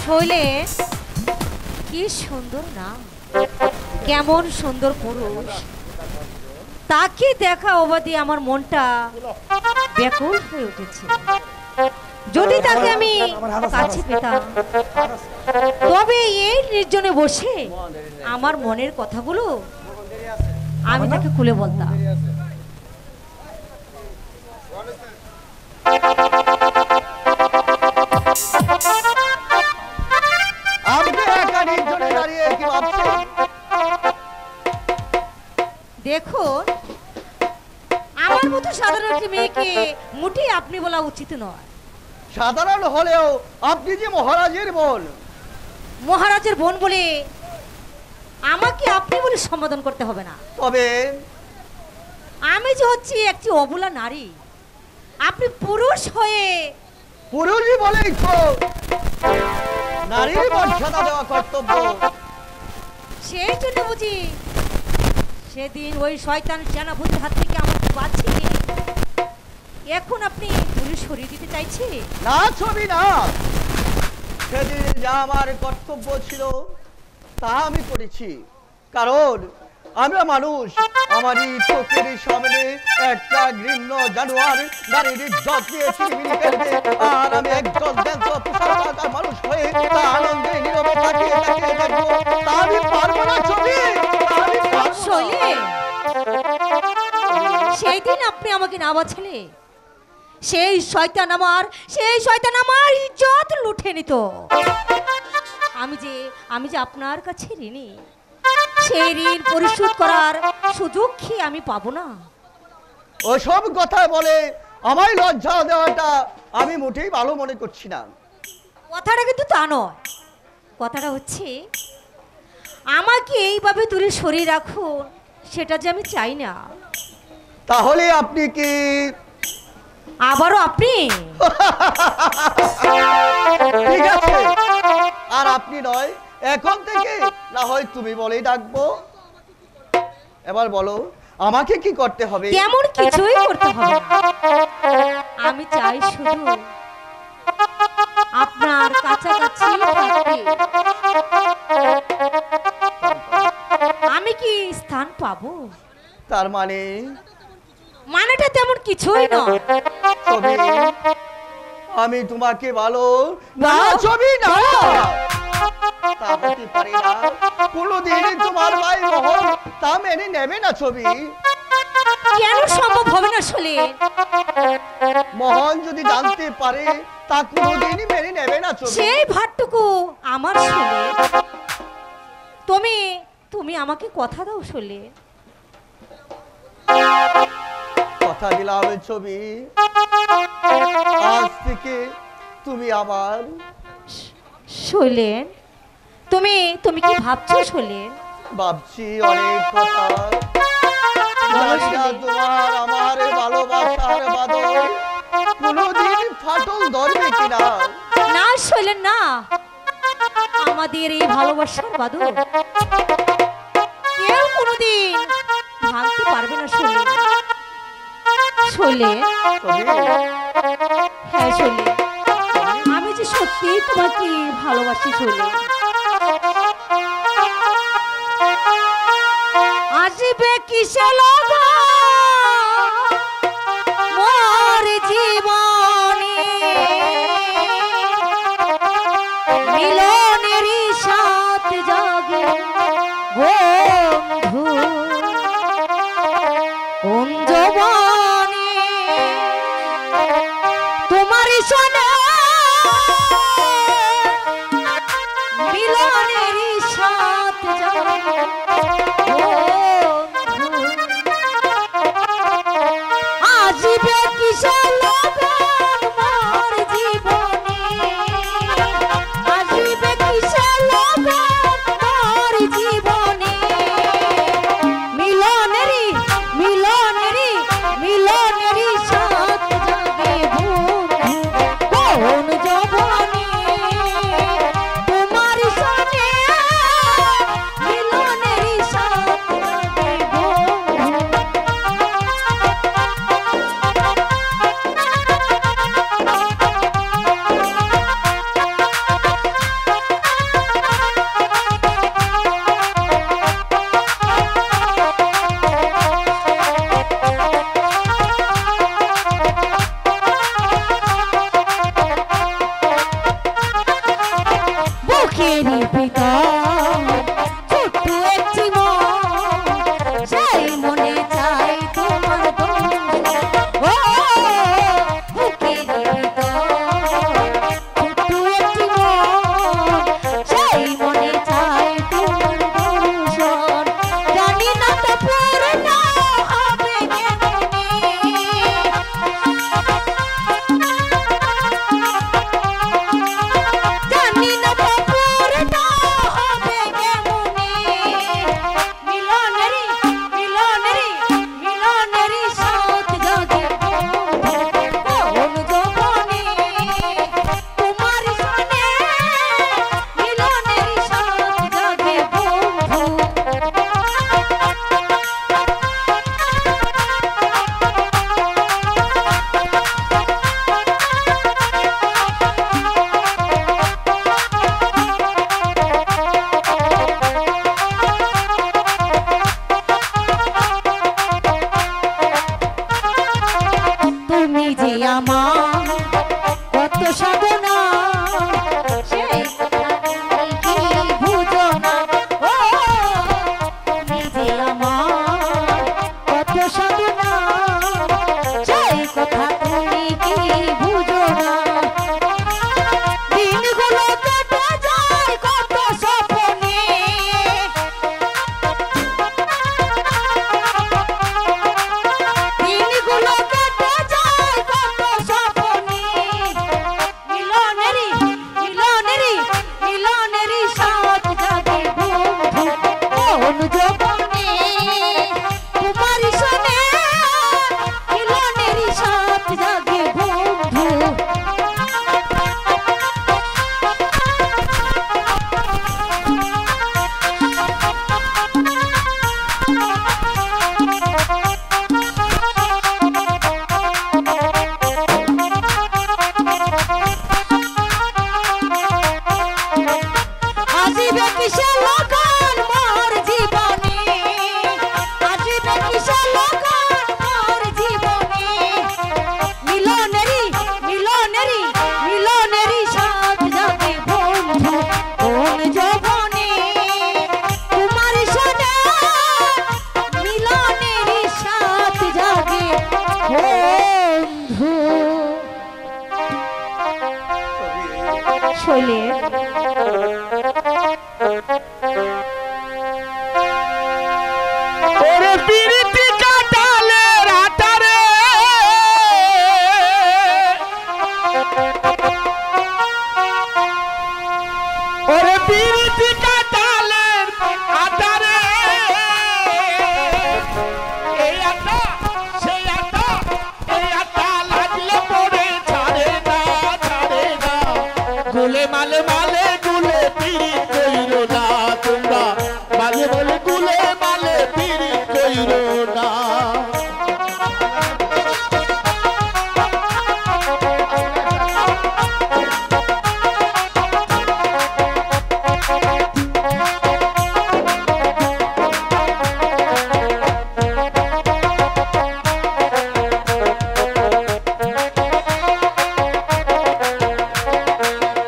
শৈলে কি সুন্দর নাম, কেমন সুন্দর পুরুষ, তাকে দেখা অবধি আমার মনটা ব্যাকুল হয়ে উঠেছে। যদি তাকে আমি কাছে পেতাম, তবে এই নির্জনে বসে আমার মনের কথাগুলো আমি তাকে খুলে বলতাম। দেখুন, আমার মতো সাধারণ একটি মেয়েকে মোটেই আপনি বলা উচিত নয়। সাধারণ হলেও আপনি যে মহারাজের বোন। মহারাজের বোন বলে আমাকে আপনি বলে সম্বোধন করতে হবে না। তবে আমি যে হচ্ছি একটি অবলা নারী, আপনি পুরুষ হয়ে। পুরুষই বলেই তো নারীর মর্যাদা দেওয়া কর্তব্য। সেই জন্য বুঝি সেদিন ওই শয়তান সেনাপতির হাত থেকে আমাকে বাঁচিয়ে এখন আপনি দূরে সরিয়ে দিতে চাইছে? না ছবি না, সেদিন যা আমার কর্তব্য ছিল তা আমি করেছি। কারণ আমরা মানুষ, আমারই চোখের সামনে একটা ঘৃণ্য জানোয়ার নারীর ইজ্জত নিয়ে চিরবিরি ফেলবে, আর আমি একজন জ্ঞাত পোশাক মানুষ হয়ে তা আনন্দে নীরবে তাকিয়ে তাকিয়ে দেখবো। তা আমি পারবো না ছবি, আমি পারবো না। সেই দিন আপনি আমাকে না বাঁচালে সেই শয়তান আমার ইজ্জত লুটে নিত। আমি যে আপনার কাছে ঋণী, সেই ঋণ পরিশোধ করার সুযোগ কি আমি পাবো না? ওসব কথা বলে আমায় লজ্জা দেওয়াটা আমি মোটেই ভালো মনে করছি না। কথাটা কিন্তু তা নয়। কথাটা হচ্ছে আমাকে এইভাবে দূরে সরিয়ে রাখুন, সেটা যে আমি চাই না। তাহলে আপনি কি আবারও আপনি? ঠিক আছে, আর আপনি নয়, এখন থেকে না হয় তুমি বলেই ডাকবো। এবার বলো আমাকে কি করতে হবে? তেমন কিছুই করতে হবে না। আমি চাই শুধু আপনার কাছাকাছি থাকতে। আমি কি স্থান পাবো? তার মানেটা তেমন কিছুই নয়। ছবি, আমি তোমাকে ভালো না ছবি না, তা হতে পারে না। কোনোদিন তোমার ভাই মোহন তা মেনে নেবে না ছবি। কেন সম্ভব হবে না? আসলে মোহন যদি জানতে পারে তা কোনোদিনই মেনে নেবে না ছবি। সেই ভাটটুকু আমার শোলে। তুমি আমাকে কথা দাও শোলে। কথা দিলাম ছবি, আজ থেকে তুমি আমার। শৈলেন, তুমি কি ভাবছো শৈলেন? ভাবছি অনেক কথা। তোমার আমার ভালোবাসার বাদল কোনোদিন ফাটল ধরবে কিনা? না শৈলেন না, আমাদের এই ভালোবাসার বাদল কেউ কোনোদিন ভাঙতে পারবে না শৈলেন। শৈলেন, হ্যাঁ শৈলেন, আমি যে সত্যি তোমাকে ভালোবাসি শৈলেন। আসবে কিসে লগা মোর জীবনে, মিলনেরই সাথ জাগে বন্ধু কোন জবানে, তোমারই শোনে মিলনেরই সাথ জাগে আসবে কিসে লগন মোর জীবনে, আসবে কিসে লগন মোর জীবনে, মিলনেরই সাথ জাগে বন্ধু কোন জবানে, তোমার সনে মিলনেরই সাথ জাগে সাধনা সেই কি বুঝো না ও তুমি যে আমার কত সাধনা সেই কথা তুমি কি বুঝো না দিনগুলো কেটে যায় কত স্বপ্নে দিনগুলো কেটে যায় কত স্বপ্নে মিলনেরই মিলনেরই মিলনেরই সাথ জাগে বন্ধু কোন জবনে তোমার সনে মিলনেরই সাথ জাগে বন্ধু আজিবে কিসে লগন মোর জীবনে আজিবে কিসে লগন মোর জীবনে মিলনেরই মিলনেরই মিলনেরই সাথ জাগে বন্ধু কোন যৌবনে তোমার সনে মিলনেরই সাথ জাগে বন্ধু শৈলের ওরে পিরিতি কাটালে রাটারে ওরে পিরিতি কাটালে আটারে এই আটা সেই আটা এই আটা লাগলে পড়ে ছাড়ে না গুলে মালে মালে গুলে পিরিত কইরো না তোমরা মালে বলে গুলে মালে পিরিত কইরো না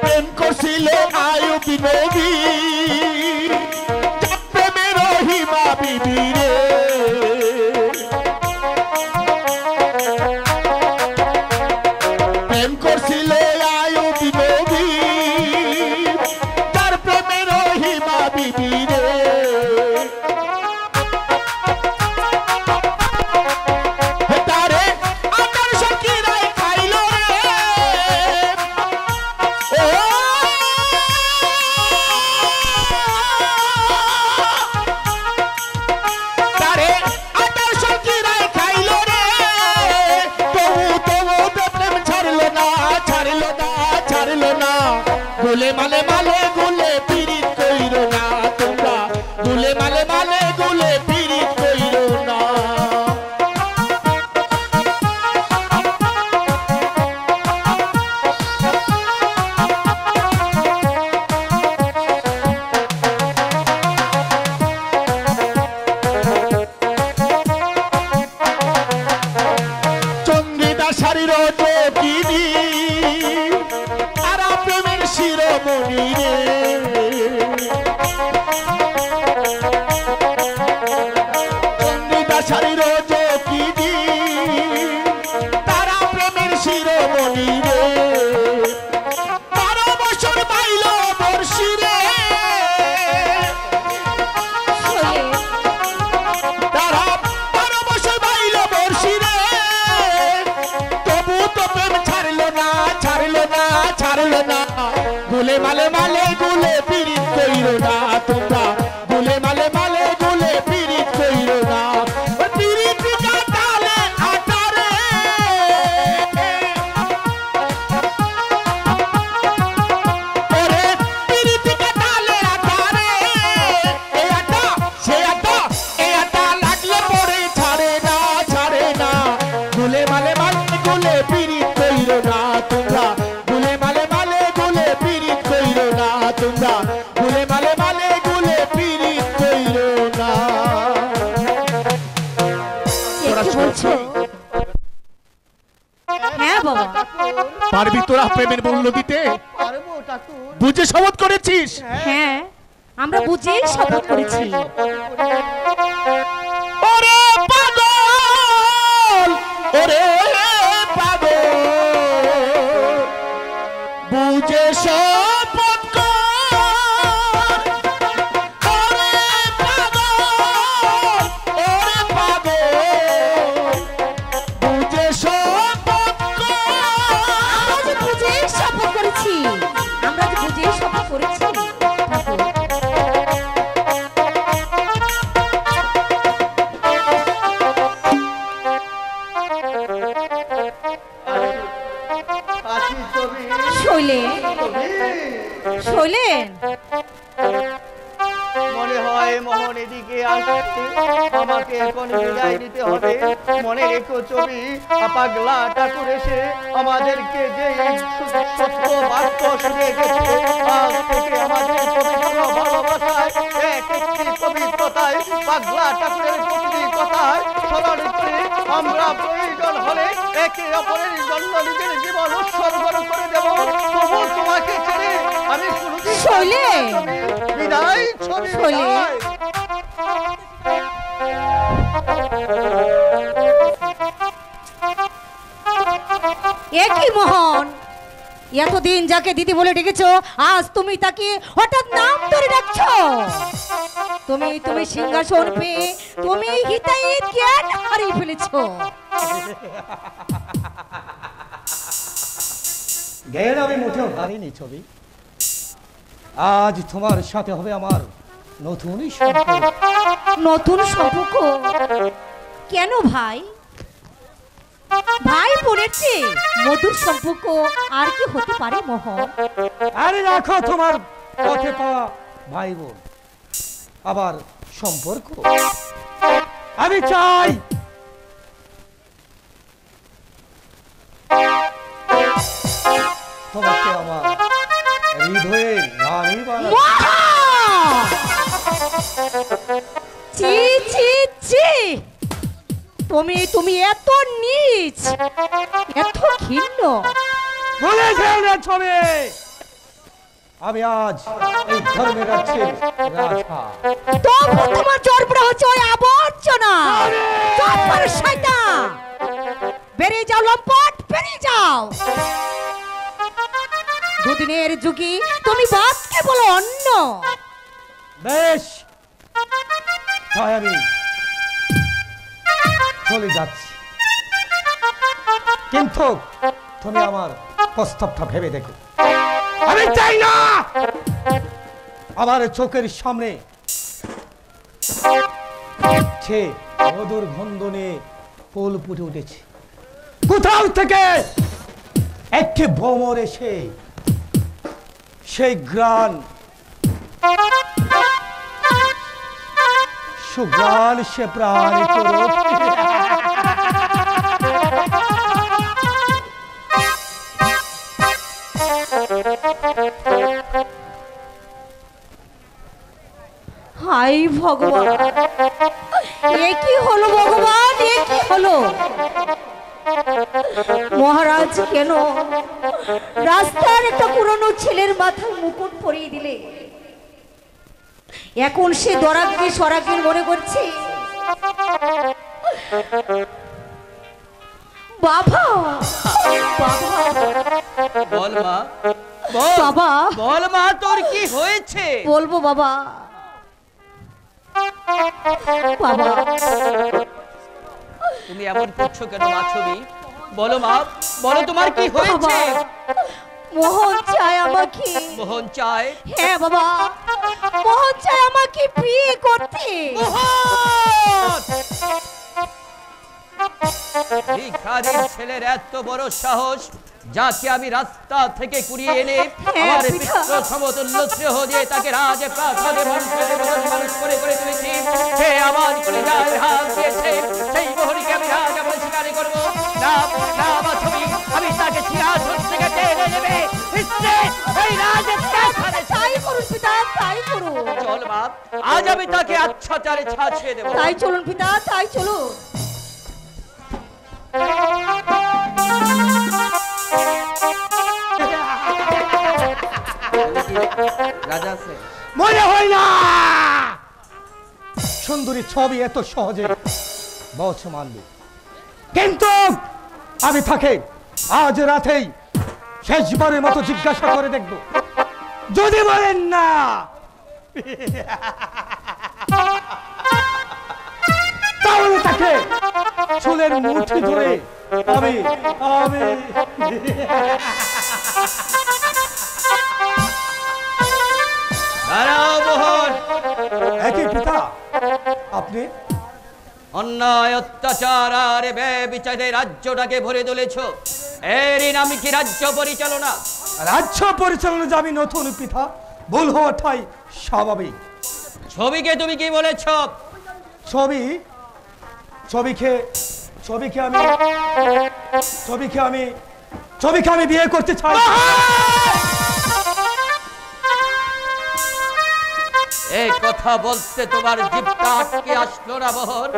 প্রেম করছিল আয়ু বিনবী প্রেমের রহিমা বিবি রে প্রেম করছিল আয়ু বিনবী তার প্রেমের রহিমা বিবি রে তারে আটার সখীরাই খাইল রে ও তারে আটার সখীরাই খাইল রে তবু প্রেম ছাড়লো না গুলে মালে মালে গুলে পিরিত কইরো না তোমরা গুলে মালে মালে গুলে পিরিত কইরো না চন্দ্রিতা শাড়ির যোগিনী তারা প্রেমের শিরোমণি রে চন্দ্রিতা শাড়ির যোগিনী তারা প্রেমের শিরোমণি রে 12 বছর বাইল বর্ষি রে তারা 12 বছর বাইল বর্ষি রে তবু তো প্রেম ছাড়লো না গুলে মালে মালে গুলে পিরিত কইরো না তোমরা গুলে মালে মালে গুলে পিরিত কইরো না পিরিত কাটালে আটারে ওরে পিরিত কাটালে আটারে এই আটা সেই আটা এই আটা লাগলে পড়ে ছাড়ে না গুলে মালে মালে গুলে পিরিত কইরো না তোমরা গুলে মালে মালে গুলে পিরিত কইরো না তোমরা গুলে মালে মালে গুলে পিরিত কইরো না কি বলছো হ্যাঁ বাবা পারবি তোরা প্রেমের মূল্য দিতে? পারবো ঠাকুর। বুঝে শপথ করেছিস? হ্যাঁ আমরা বুঝে শপথ করেছি। ওরে পাগল, ওরে পাগল, বুঝে শপথ কর। ওরে পাগল, ওরে পাগল, বুঝে শপথ আমরা কর। যে বুঝে শপথ করেছি, আমরা যে বুঝে শপথ করেছি ঠাকুর। আছি ছবি। শৈলেন, ছবি। শৈলেন, মনে হয় মোহন এদিকে আসছে, আমাকে এখন বিদায় নিতে হবে। মনে রেখো ছবি, পাগলা ঠাকুর এসে আমাদেরকে যে সত্য বাক্য শুনে গেছে, আজ থেকে আমাদের পবিত্র ভালোবাসায় এক একটি পবিত্রতায় পাগলা ঠাকুরের প্রতিটি কথায় স্মরণ করে আমরা প্রয়োজন হলে একে অপরের জন্য নিজের জীবন উৎসর্গ করে দেব। তবু তোমাকে ছেড়ে আমি কোনোদিন শৈলেন, বিদায় ছবি শৈলেন। বিদায়। একই মোহন, এতদিন যাকে দিদি বলে ডেকেছো, আজ তুমি তাকে হঠাৎ নাম ধরে ডাকছো। তুমি তুমি সিংহাসন পেয়ে তুমি হিতাহিত জ্ঞান হারিয়ে ফেলেছো। জ্ঞান আমি মোটেও হারিনি ছবি। আজ তোমার সাথে হবে আমার নতুন সম্পর্ক। নতুন সম্পর্ক? কেন ভাই? ভাই বোনের চেয়ে মধুর সম্পর্ক আর কি হতে পারে মোহন? আরে রাখো তোমার পথে পাওয়া ভাই বোন, আবার সম্পর্ক। আমি চাই তোমাকে আমার হৃদয়ে রানী বানাবো। মোহন! ছি ছি ছি, তুমি তুমি এত নীচ, এত ঘৃণ্য। বলে যেও না ছবি, আমি আজ এই ধর্মের রাজ্যের রাজা। তবু তোমার জড়পড়া হচ্ছে ওই আবর্জনা। চম্পার শয়তান, বেরিয়ে যাও লম্পট, বেরিয়ে যাও। দুদিনের যুগে তুমি বাদকে বলো অন্য। বেশ, তাই আমি চলে যাচ্ছি, কিন্তু তুমি আমার প্রস্তাবটা ভেবে দেখো। আমি চাই না আমার চোখের সামনে সে মধুর গন্ধ নিয়ে ফুল ফুটে উঠেছে, কোথাও থেকে একটি ভ্রমর এসে সেই গ্রান সুগ্রাণ সে প্রাণ করুক। হাই ভগবান, এ কি হলো ভগবান, এ কি হলো? মহারাজ কেন রাস্তার একটা পুরনো ছেলের মাথায় মুকুট পরিয়ে দিলে? এখন সে দরাগ্রে সরাগ্রে মনে করছে। বাবা, বাবা, বল মা, বল বাবা, বল মা, তোর কি হয়েছে? বলবো বাবা। বাবা, তুমি এমন করছো কেন মা ছবি? বলো মা, বলো তোমার কি হয়েছে? বাবা, মোহন চায় আমাকে। মোহন চায়? হ্যাঁ বাবা, মোহন চায় আমাকে বিয়ে করতে। মোহন! ভিখারির ছেলের এত বড় সাহস, যাকে আমি রাস্তা থেকে কুড়িয়ে এনে আমার পিতৃ সমতুল্য স্নেহ দিয়ে তাকে রাজে প্রাসাদে মানুষ করে তুলেছি। সে আমার কলিজায় হাত দিয়েছে, সেই মোহনীকে আমি রাজ আমার শিকারী করবো না। না মা ছবি, আমি তাকে সিংহাসন থেকে টেনে নেবে এই রাজের প্রাসাদে। তাই করুন পিতা, তাই করুন। চল মা, আজ আমি তাকে আচ্ছাচারে ছাড়িয়ে দেবো। তাই চলুন পিতা, তাই চলুন। রাজা আছে মনে হয় না সুন্দরী ছবি এত সহজে বলছে মানবে, কিন্তু আমি তাকে আজ রাতেই শেষবারের মতো জিজ্ঞাসা করে দেখব, যদি বলেন না তাহলে তাকে চুলের মুঠি ধরে আমি আমি দাঁড়াও মোহন, একই পিতা আপনি অন্যায় অত্যাচার আর ব্যভিচারে রাজ্যটাকে ভরে তুলেছ, এরই নাম কি রাজ্য পরিচালনা? রাজ্য পরিচালনা যাবি নতুন পিতা, ভুল হওয়াটাই স্বাভাবিক। ছবিকে তুমি কি বলেছ? ছবি ছবিকে ছবিকে আমি ছবিকে আমি ছবিকে আমি বিয়ে করতে চাই। এই কথা বলতে তোমার জিভটা আটকে আসলো না মোহন?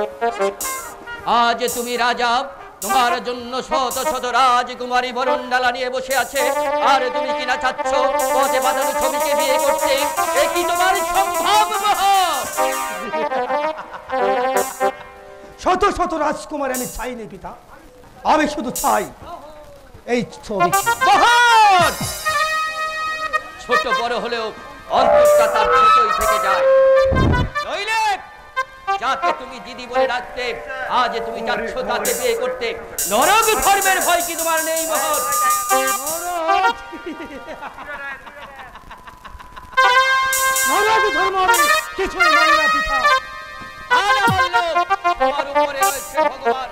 আজ তুমি রাজা, তোমার জন্য শত শত রাজকুমারী বরণডালা নিয়ে বসে আছে, আর তুমি কিনা চাচ্ছ পথে বাঁধানো ছবিকে বিয়ে করতে? এ কি তোমার সম্ভব মোহন? শত শত রাজকুমার আমি চাইনি পিতা, আমি শুধু চাই এই ছবি। মোহন ছোট বড় হলেও অন্তরটা তার ছোটই থেকে যায়। নইলে যাকে তুমি দিদি বলে ডাকতে, আজ তুমি যাচ্ছ তাকে বিয়ে করতে। নরক ধর্মের ভয় কি তোমার নেই মোহন? নরক ধর্ম আমি কিছুই মানি না পিতা। তোমার উপরে রয়েছে ভগবান,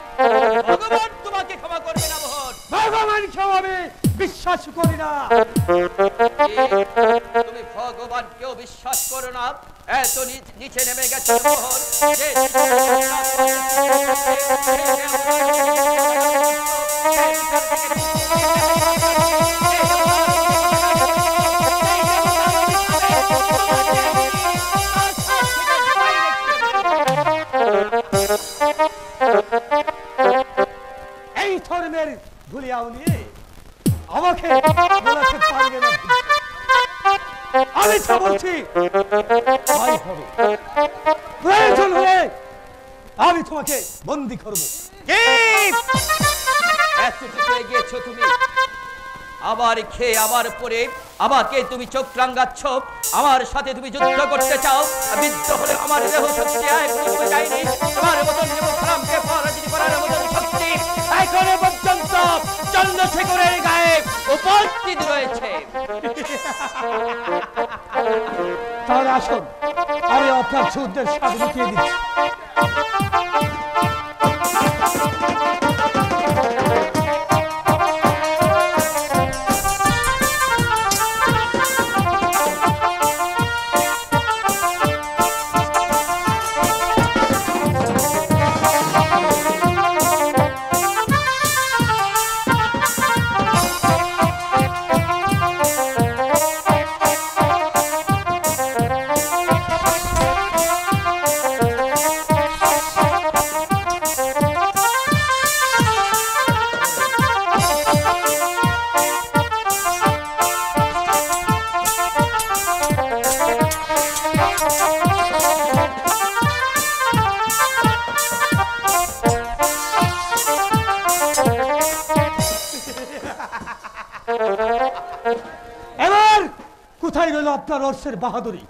ভগবান তোমাকে ক্ষমা করবে না মোহন। ভগবানকে আমি বিশ্বাস করি না। তুমি ভগবানকেও বিশ্বাস করো না? এত নিচে নেমে গেছে মোহন যে এই ধর্মের ভুলিয়াও নিয়ে আমাকে বলাতে পারবে না। আমি যা বলছি তাই হবে। প্রয়োজন হলে আমি তোমাকে বন্দি করবো। এতটুকু এগিয়েছো তুমি, আবার খেয়ে আবার পরে আমাকে তুমি চোখ রাঙ্গাচ্ছ, আমার সাথে তুমি যুদ্ধ করতে চাও। বিদ্ধ হলে আমার দেহ শক্তি এখনো কমে যায়নি, তোমার মতন দেবখানামকে পরাজিত করার মতন শক্তি এখনো পর্যন্ত চন্দ্রশেখরের গায়ে উপস্থিত রয়েছে। তাহলে আসুন আমি আপনার যুদ্ধের সাথে মিটিয়ে দিচ্ছি। এবার কোথায় গেল আপনার অর্শের বাহাদুরি?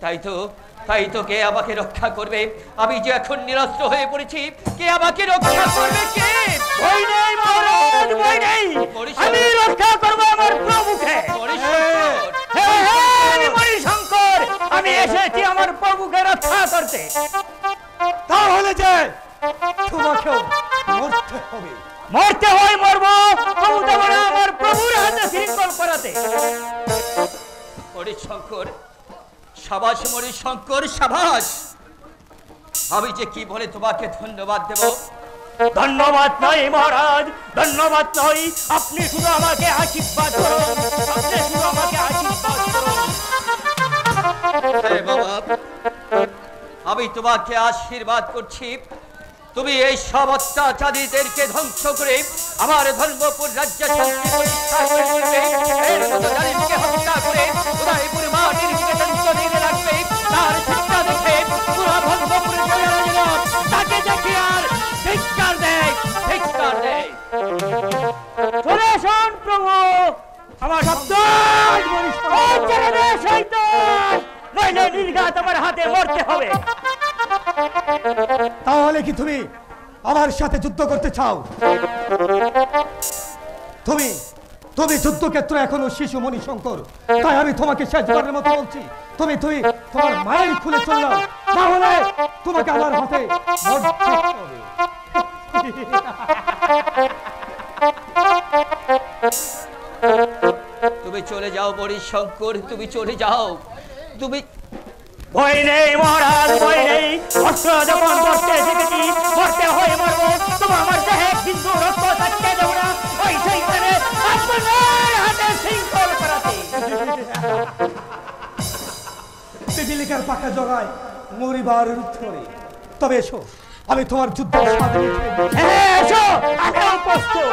তাই তো কে আমাকে রক্ষা করবে? আমি যে এখন নিরস্ত্র হয়ে পড়েছি, কে আমাকে রক্ষা করবে? কে? ভয় নেই মহারাজ, ভয় নেই। আমি রক্ষা করবো আমার প্রভুকে। হ্যাঁ হ্যাঁ, আমি মণিশঙ্কর, আমি এসেছি আমার প্রভুকে রক্ষা করতে। তাহলে যে তোমাকেও মরতে হবে। মরতে হয় মরবো, তবু দেব না আমার প্রভুর হাতে শৃঙ্খল করাতে। মণিশঙ্কর, সাবাস মণিশঙ্কর, সাবাস। আমি যে কি বলে তোমাকে ধন্যবাদ দেব? ধন্যবাদ নয় মহারাজ, ধন্যবাদ নয়, আপনি শুধু আমাকে আশীর্বাদ করুন, আপনি শুধু আমাকে আশীর্বাদ করুন। হ্যাঁ বাবা, আমি তোমাকে আশীর্বাদ করছি। তুমি এই সব অত্যাচারীদেরকে ধ্বংস করে আমার ধর্মপুর রাজ্য শান্তি প্রতিষ্ঠা করে তুলবে, এর মতো জালিমকে হত্যা করে উদয়পুর মাটির বুকে তঞ্চনীরে রাখবে, তার শিক্ষা দেখে পুরো ধর্মপুরের জয়ের জন্য তাকে দেখি আর ধিক্কার দেয়, ধিক্কার দেয়। চলে আসুন প্রভু, আমার শব্দ নইলে নির্ঘাত আমার হাতে মরতে হবে। তাহলে কি তুমি আমার সাথে যুদ্ধ করতে চাও? তুমি তুমি যুদ্ধক্ষেত্র এখনো শিশু মণিশঙ্কর, তাই আমি তোমাকে শেষবারের মতো বলছি, তুমি তুমি তোমার মায়ের খুলে চললাম, তাহলে তোমাকে আমার হাতে মরতে হবে। তুমি চলে যাও মণিশঙ্কর, তুমি চলে যাও। তুমি ভয় নেই মহারাজ, ভয় নেই। অস্ত্র যখন বসতে শিখেছি, মরতে হয় মরবো। তবু আমার দেহে বিন্দু রক্ত থাকতে দেবো না। ওই শয়তানে আপনার হাতে শৃঙ্খল করাতে। পিপিলিকার পাকা জগায় মরিবার উত্তরে। তবে এসো, আমি তোমার যুদ্ধ হ্যাঁ এসো, আমিও প্রস্তুত।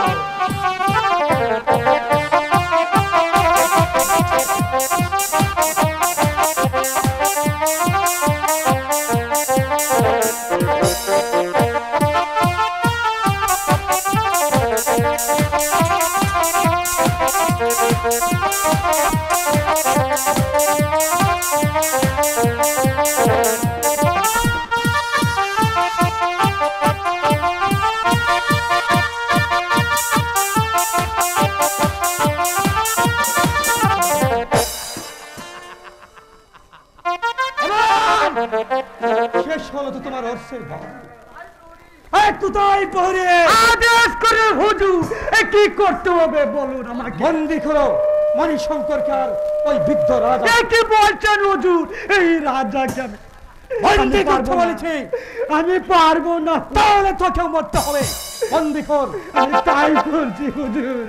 শেষ হলো তো তোমার অর্থের ভাব। একটু তাই পরে আদেশ করে হুজুর, কি করতে হবে বলুন আমাকে। বন্দি করো মণিশঙ্করকে আর ওই বৃদ্ধ রাজা। কি বলছেন হুজুর? এই রাজাকে আমি বন্দি করতে বলেছি। আমি পারবো না। তাহলে তোকেও মরতে হবে। বন্দি কর। আমি তাই করছি হুজুর।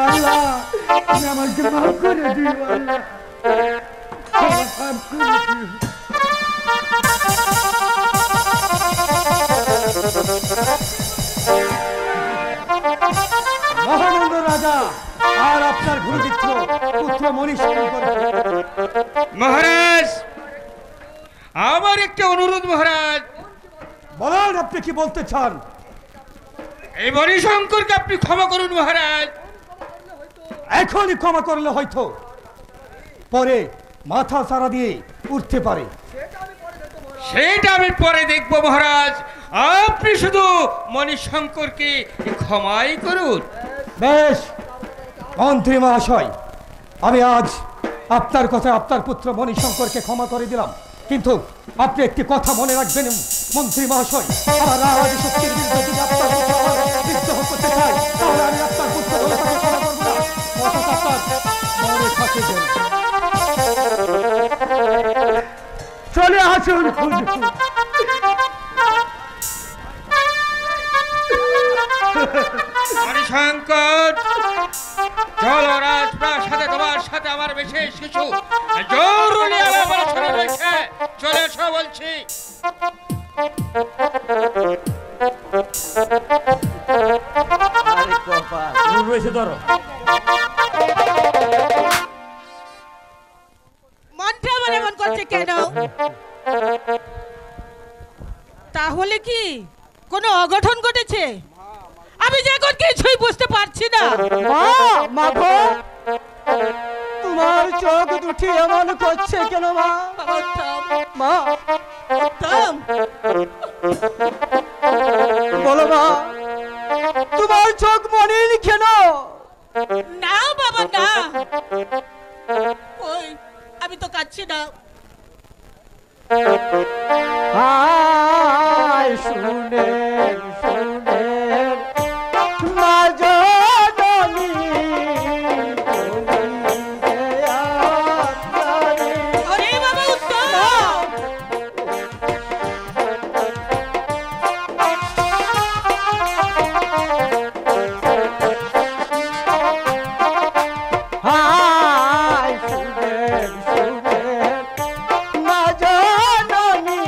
আল্লাহ, তুমি আমাকে মাফ করে দিও আল্লাহ, মাফ করে দিও। মহানন্দ রাজা আর আপনার গুরুদিত্র পুত্র মণিশঙ্কর। মহারাজ, আমার একটা অনুরোধ মহারাজ। বলুন আপনি কি বলতে চান? এই মণিশঙ্করকে আপনি ক্ষমা করুন মহারাজ। এখনই ক্ষমা করলে হয়তো পরে মাথা সারা দিয়ে উঠতে পারে। সেটা আমি পরে দেখবো মহারাজ। আপনি শুধু মণিশঙ্করকে ক্ষমাই করুন। বেশ মন্ত্রী মহাশয়, আমি আজ আপনার কথায় আপনার পুত্র মণিশঙ্করকে ক্ষমা করে দিলাম, কিন্তু আপনি একটি কথা মনে রাখবেন মন্ত্রী মহাশয়, আমার রাজ শক্তির বিরুদ্ধে যদি আপনার বিদ্রোহ করতে চাই, তাহলে আমি আপনার পুত্র মণিশঙ্করকে ক্ষমা করব না। কথাটা আপনার মনে থাকে যেন। চলে আসুন হুজুর। মণিশঙ্কর, চলো রাজপ্রাসাদে, তোমার সাথে আমার বিশেষ কিছু জরুরি আলোচনা রয়েছে। চলে এসো বলছি। আরে কপাল, রয়েছে ধরো। মনটা আমার এমন করছে কেন? তাহলে কি কোনো অঘটন ঘটেছে? আমি যে এখন কিছুই বুঝতে পারছি না। মা গো, তোমার চোখ দুটি এমন করছে কেন মা? বাবা উত্তম, মা উত্তম, বলো মা, তোমার চোখ মলিন কেন? না বাবা না, ওই আমি তো কাঁদছি না। হায় শুনে শুনে মা জননী ওরে বাবা উত্তম, হায় শুনে শুনে মা জননী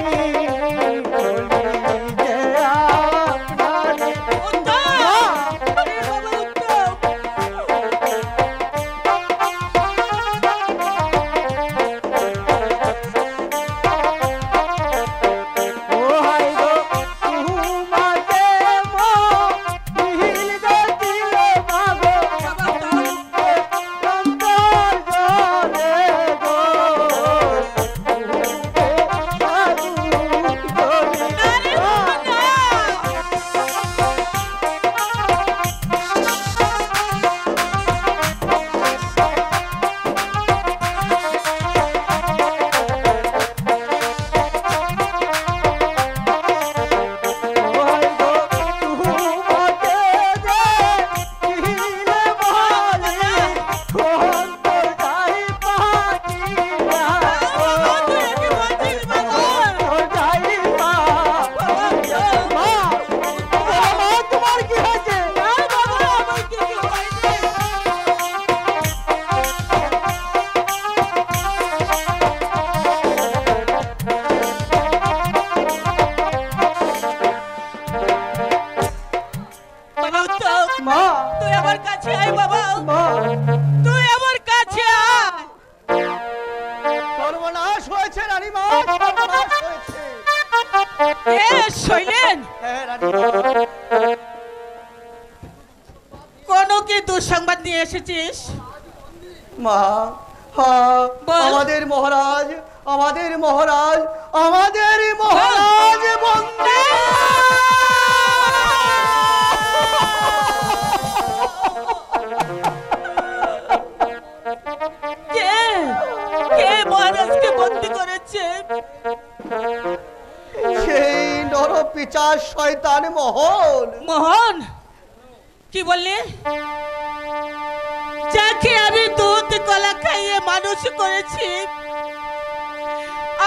বাবা উত্তম, মা তুই আমার কাছে আয় বাবা, মা তুই আমার কাছে আয়। সর্বনাশ হয়েছে রানীমা, সর্বনাশ হয়েছে। এ শৈলেন, হ্যাঁ রানীমা, কোন কি দুঃসংবাদ নিয়ে এসেছিস? মা হ্যাঁ, বল। আমাদের মহারাজ, আমাদের মহারাজ, আমাদের মহারাজ বন্দী। কে কে মহারাজকে বন্দী করেছে? সেই নরপিচার শয়তান মোহন। মোহন, কি বললি? যাকে আমি দুধ কলা খাইয়ে মানুষ করেছি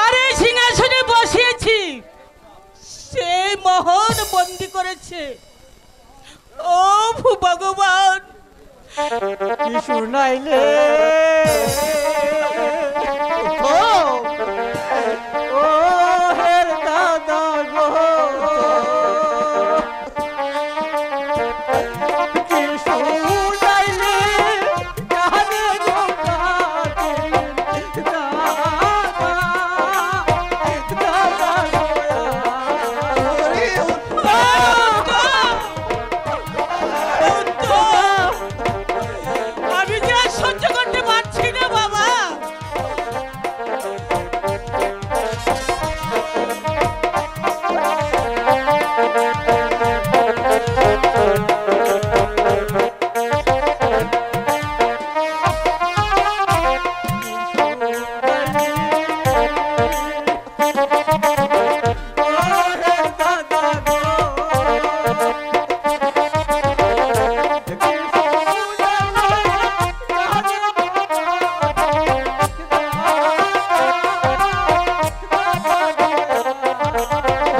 আর এই সিংহাসনে বসিয়েছি, সেই মোহন বন্দী করেছে। ও ভগবান, কি শুনাইলে ও হের দাদা গো, কি শুনাইলে জানে গো কাকে দাদা, দাদা আমি যে আর সহ্য করতে পারছি না বাবা।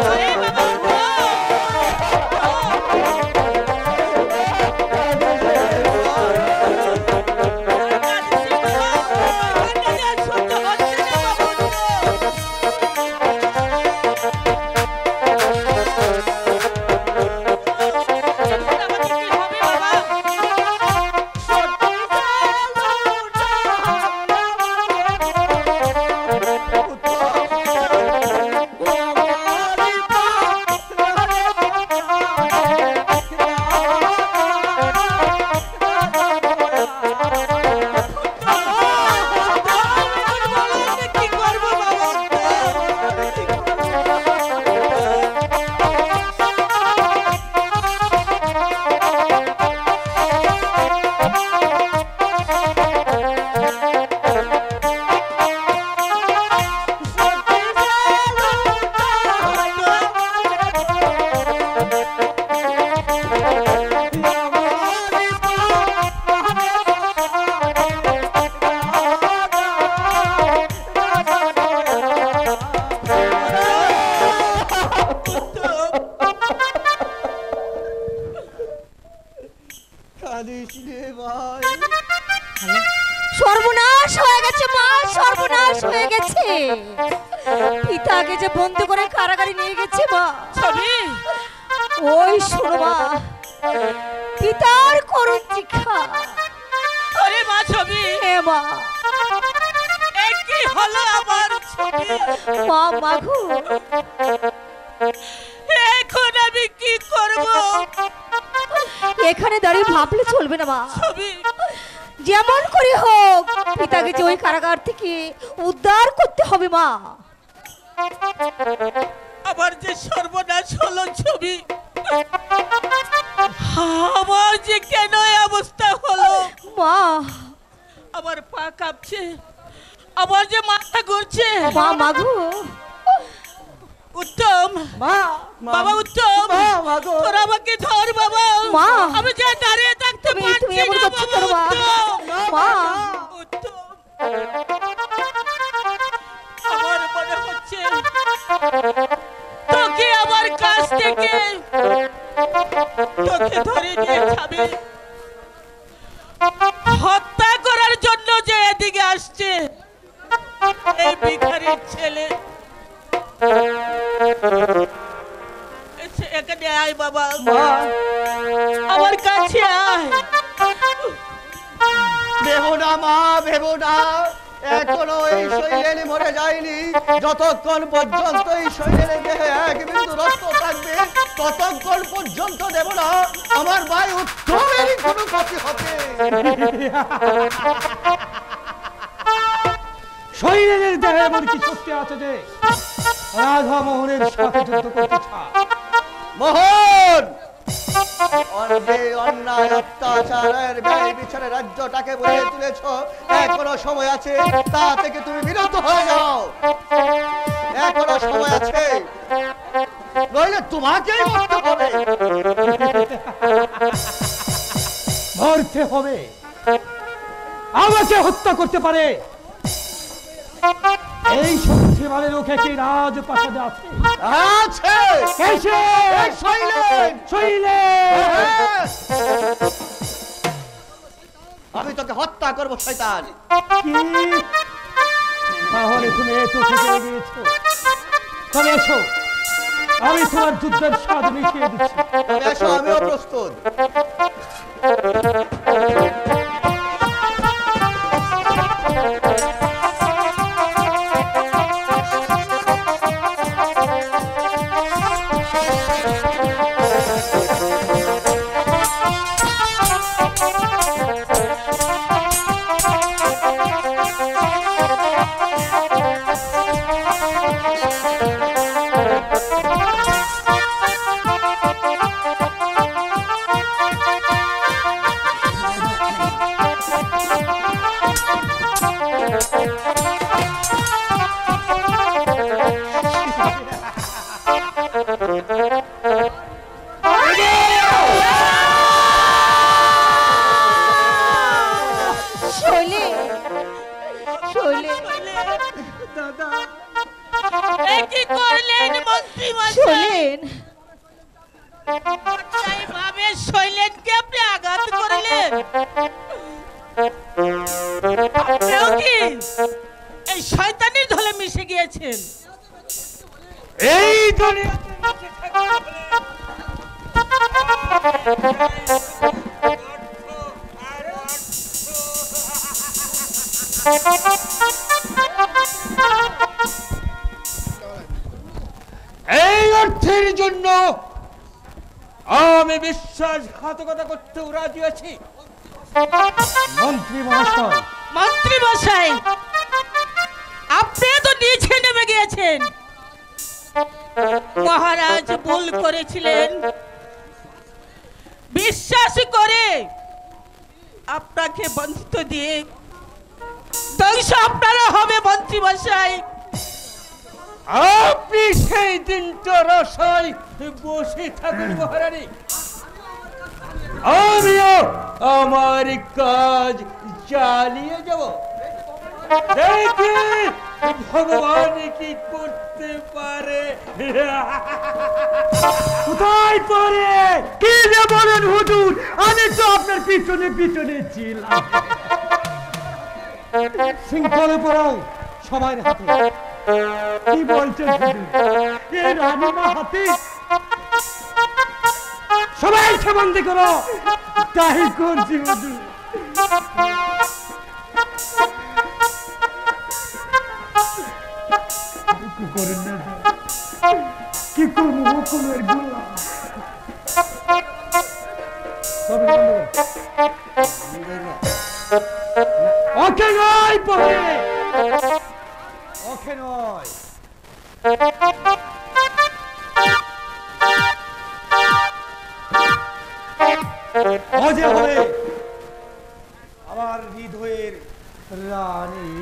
আরে বাবা, সহ্য করছে না বাবা। আমাকে কি হবে বাবা? কি করবো বাবা? কাঁদিস রে ভাই, সর্বনাশ হয়ে গেছে মা, সর্বনাশ হয়ে গেছে। পিতাকে যে বন্ধ করে কারাগারে নিয়ে গেছে মা। ছবি, ওই শোনো মা, পিতার করুণ চিক্ষা। ওরে মা ছবি, হে মা, এ কি হলো আমার ছবি? মা মাগো, এখন আমি কি করব? এখানে দাঁড়িয়ে ভাবলে চলবে না মা। ছবি, যেমন করে হোক পিতাকে যে ওই কারাগার থেকে উদ্ধার করতে হবে মা। আমার যে সর্বনাশ হলো ছবি, আমার যে কেন এই অবস্থা হলো? মা, আমার পা কাঁপছে, আমার যে মাথা ঘুরছে। মা মাগো, উত্তম, মা বাবা উত্তম, মা, মা গো। তোরা আমাকে ধর বাবা। মা। আমি যে দাঁড়িয়ে থাকতে তুমি পারছি এমন না করছো বাবা। কেন মা? উত্তম, মা, উত্তম, আমার মনে হচ্ছে তোকে আমার কাছ থেকে তোকে ধরে নিয়ে যাবে, হত্যা করার জন্য যে এদিকে আসছে এই ভিখারির ছেলে। এখানে আয় বাবা। মা কাছে আয়। ভেবো না মা, ভেবো না, এখনো এই শরীরে মরে যায়নি। যতক্ষণ পর্যন্ত এই শরীরের দেহে এক বিন্দু রক্ত থাকবে ততক্ষণ পর্যন্ত দেব না আমার ভাই উত্তমের কোনো ক্ষতি হবে। শরীরের দেহে এমন কি শক্তি আছে যে রাধা মোহনের সাথে যুদ্ধ করতে চায়? মোহন, অন্যায় অত্যাচারের ব্যয় বিচারে রাজ্যটাকে বলে তুলেছ, এখনো সময় আছে, তা থেকে তুমি বিরত হয়ে যাও। এখনো সময় আছে, নইলে তোমাকেই মরতে হবে। মরতে হবে? আমাকে হত্যা করতে পারে এই শক্তিমানে লোকে কি রাজপ্রাসাদে আছে? আছে। কেসে? এই শৈলেন। শৈলেন! আমি তোকে হত্যা করবো শয়তান। কি? তাহলে তুমি এত থেকে গিয়েছো, তবে এসো, আমি তোমার যুদ্ধের স্বাদ মিশিয়ে দিচ্ছি। তবে এসো, আমিও প্রস্তুত। শৈলেন, শৈলেন, এ কি করলেন মন্ত্রী মশাই? শৈলেন, এইভাবে শৈলেনকে আপনি আঘাত করলেন? আপনিও কি এই শয়তানের দলে মিশে গিয়েছেন? এই দুনিয়াতে বেঁচে থাকতে হলে এই অর্থের জন্য আমি বিশ্বাসঘাতকতা করতেও রাজি আছি। মন্ত্রী মহাশয়, মন্ত্রী মশাই, আপনি তো নিচে নেমে গিয়েছেন। মহারাজ ভুল করেছিলেন, বিশ্বাস করে আপনাকে বন্ধুত্ব দিয়ে ধ্বংস আপনারা হবে মন্ত্রী মশাই। আপনি সেই দিনটা রসায় বসে থাকুন মহারানী, আমিও আমার কাজ চালিয়ে যাব। দেখি ভগবান কি করতে পারে। কোথায় পড়ে? কি যে বলেন হুজুর, আমি তো আপনার পিছনে পিছনে ছিলাম। শৃঙ্খলে পড়াও সবাই হাতে। কি বলছেন হুজুর? এ রানীমা হাতে? সবাই বন্দি করো। তাই করছি হুজুর। কি করেন না, কি করবো হুকুমের গোলাম। ওকে নয় পড়ে, ওকে নয়। অজে হবে আমার হৃদয়ের রানী।